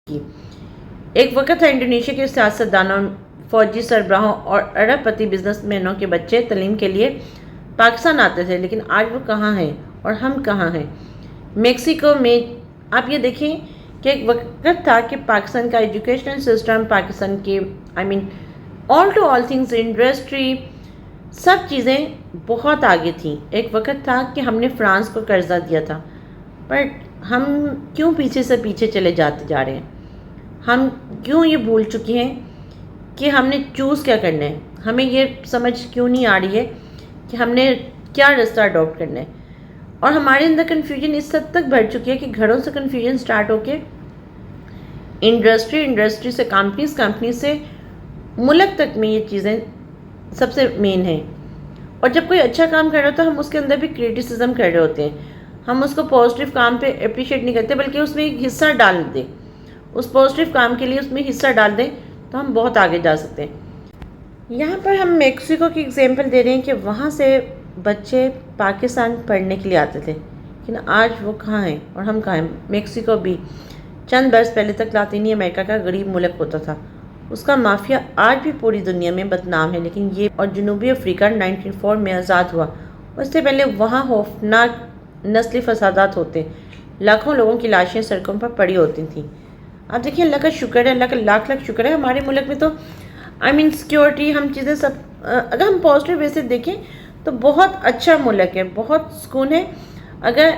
کی۔ ایک وقت تھا انڈونیشیا کے سیاستدانوں، فوجی سربراہوں اور ارب پتی بزنس مینوں کے بچے تعلیم کے لیے پاکستان آتے تھے، لیکن آج وہ کہاں ہیں اور ہم کہاں ہیں؟ میکسیکو میں آپ یہ دیکھیں کہ ایک وقت تھا کہ پاکستان کا ایجوکیشنل سسٹم، پاکستان کی all to all things, industry, سب چیزیں بہت آگے تھیں۔ ایک وقت تھا کہ ہم نے فرانس کو قرضہ دیا تھا، پر ہم کیوں پیچھے سے پیچھے چلے جاتے جا رہے ہیں؟ ہم کیوں یہ بھول چکے ہیں کہ ہم نے چوز کیا کرنا ہے؟ ہمیں یہ سمجھ کیوں نہیں آ رہی ہے کہ ہم نے کیا راستہ اڈاپٹ کرنا ہے؟ اور ہمارے اندر کنفیوژن اس حد تک بڑھ چکی ہے کہ گھروں سے کنفیوژن سٹارٹ ہو کے انڈسٹری سے کمپنی سے ملک تک میں یہ چیزیں سب سے مین ہیں۔ اور جب کوئی اچھا کام کر رہا ہوتا ہے ہم اس کے اندر بھی کریٹیسزم کر رہے ہوتے ہیں، ہم اس کو پازیٹیو کام پہ اپریشیٹ نہیں کرتے، بلکہ اس میں ایک حصہ ڈال دیں، اس پازیٹیو کام کے لیے اس میں حصہ ڈال دیں تو ہم بہت آگے جا سکتے ہیں۔ یہاں پر ہم میکسیکو کی اگزامپل دے رہے ہیں کہ وہاں سے بچے پاکستان پڑھنے کے لیے آتے تھے، لیکن آج وہ کہاں ہیں اور ہم کہاں ہیں؟ میکسیکو بھی چند برس پہلے تک لاطینی امریکہ کا غریب ملک ہوتا تھا، اس کا مافیا آج بھی پوری دنیا میں بدنام ہے، لیکن یہ اور جنوبی افریقہ 1904 میں آزاد ہوا، اس سے پہلے وہاں خوفناک نسلی فسادات ہوتے، لاکھوں لوگوں کی لاشیں سڑکوں پر پڑی ہوتی تھیں۔ آپ دیکھیں، اللہ کا شکر ہے، اللہ کا لاکھ لاکھ شکر ہے، ہمارے ملک میں تو سیکیورٹی، ہم چیزیں سب اگر ہم پازیٹیو وے سے دیکھیں تو بہت اچھا ملک ہے، بہت سکون ہے۔ اگر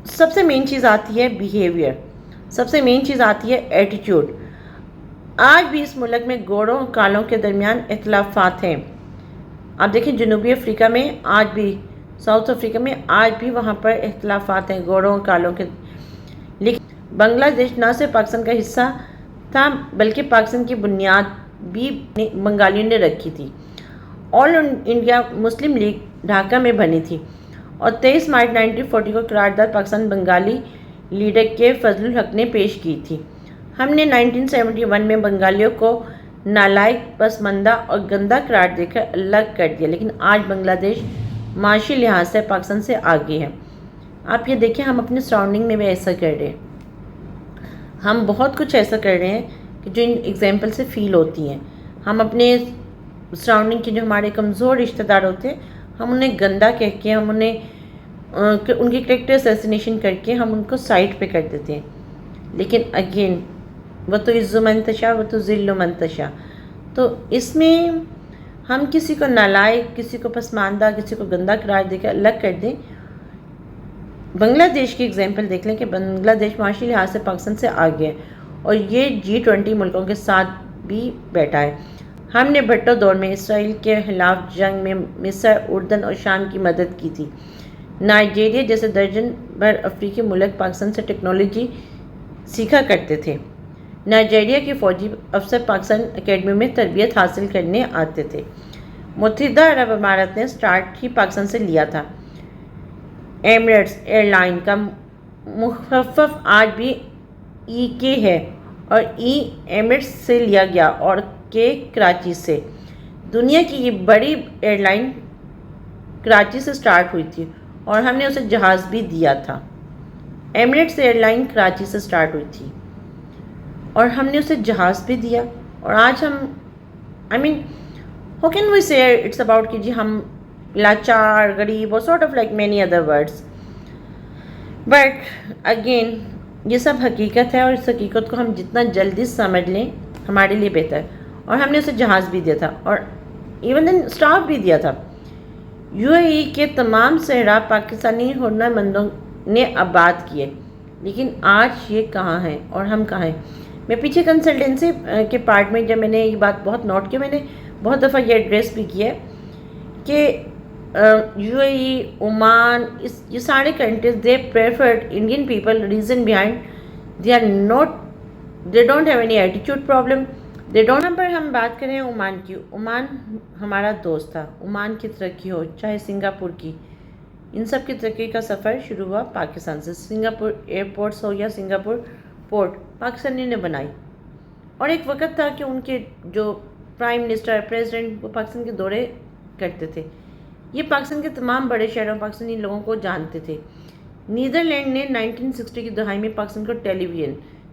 سب سے مین چیز آتی ہے بیہیویئر، سب سے مین چیز آتی ہے ایٹیٹیوڈ۔ آج بھی اس ملک میں گوروں اور کالوں کے درمیان اختلافات ہیں۔ آپ دیکھیں جنوبی افریقہ میں آج بھی، ساؤتھ افریقہ میں آج بھی وہاں پر اختلافات ہیں گوروں اور کالوں کے، لیکن بنگلہ دیش نہ صرف پاکستان کا حصہ تھا بلکہ پاکستان کی بنیاد بھی بنگالیوں نے رکھی تھی۔ آل انڈیا مسلم لیگ ڈھاکہ میں بنی تھی اور 23 مارچ 1940 کو قرارداد پاکستان بنگالی لیڈر کے فضل الحق نے پیش کی تھی۔ ہم نے 1971 میں بنگالیوں کو نالائق، پسماندہ اور گندہ قرار دے کر الگ کر دیا، لیکن آج بنگلہ دیش معاشی لحاظ سے پاکستان سے آگے ہے۔ آپ یہ دیکھیں، ہم اپنے سراؤنڈنگ میں بھی ایسا کر رہے ہیں، ہم بہت کچھ ایسا کر رہے ہیں کہ جو ان ایگزامپل سے فیل ہوتی ہیں۔ ہم اپنے سراؤنڈنگ کے جو ہمارے کمزور رشتہ دار ہوتے ہیں ہم انہیں گندہ کہہ کے، ہم انہیں ان کی کریکٹر اسیسینیشن کر کے ہم ان کو سائڈ پہ کر دیتے ہیں۔ لیکن اگین وہ تو عز من تشاء وہ تو ذل من تشاء، تو اس میں ہم کسی کو نالائق، کسی کو پسماندہ، کسی کو گندہ قرار دے کے الگ کر دیں۔ بنگلہ دیش کی اگزامپل دیکھ لیں کہ بنگلہ دیش معاشی لحاظ سے پاکستان سے آگے ہے اور یہ G20 ملکوں کے ساتھ بھی بیٹھا ہے۔ ہم نے بھٹو دور میں اسرائیل کے خلاف جنگ میں مصر، اردن اور شام کی مدد کی تھی۔ نائجیریا جیسے درجن بھر افریقی ملک پاکستان سے ٹیکنالوجی سیکھا کرتے تھے۔ نائجیریا کے فوجی افسر پاکستان اکیڈمی میں تربیت حاصل کرنے آتے تھے۔ متحدہ عرب امارات نے سٹارٹ ہی پاکستان سے لیا تھا۔ ایمریٹس ایئر لائن کا مخفف آج بھی ای کے ہے اور ای ایمریٹس سے لیا گیا اور کے کراچی سے۔ دنیا کی یہ بڑی ایئر لائن کراچی سے سٹارٹ ہوئی تھی اور ہم نے اسے جہاز بھی دیا تھا۔ ایمریٹس ایئر لائن کراچی سے سٹارٹ ہوئی تھی اور ہم نے اسے جہاز بھی دیا، اور آج ہم how can we say it's about کہ جی ہم لاچار، غریب اور sort of like many other words, but again یہ سب حقیقت ہے اور اس حقیقت کو ہم جتنا جلدی سمجھ لیں ہمارے لیے بہتر۔ اور ہم نے اسے جہاز بھی دیا تھا اور ایون دین اسٹاف بھی دیا تھا۔ UAE کے تمام صحرا پاکستانی ہنر مندوں نے آباد کیے، لیکن آج یہ کہاں ہیں اور ہم کہاں ہیں؟ میں پیچھے کنسلٹنسی کے پارٹ میں جب میں نے یہ بات بہت نوٹ کی، میں نے بہت دفعہ یہ ایڈریس بھی کیا کہ UAE، عمان، یہ سارے countries they preferred Indian people, reason behind they don't have any attitude problem, they don't۔ یہاں پر ہم بات کریں عمان کی، عمان ہمارا دوست تھا۔ عمان کی ترقی ہو چاہے سنگاپور کی، ان سب کی ترقی کا سفر شروع ہوا پاکستان سے۔ سنگاپور ایئرپورٹس ہو یا سنگاپور پورٹ پاکستانیوں نے بنائی، اور ایک وقت تھا کہ ان کے جو پرائم منسٹر، پریزیڈنٹ، وہ پاکستان کے دورے کرتے تھے۔ یہ پاکستان کے تمام بڑے شہروں پاکستانی لوگوں کو جانتے تھے۔ نیدرلینڈ نے 1960 کی دہائی میں پاکستان کو ٹیلی ویژن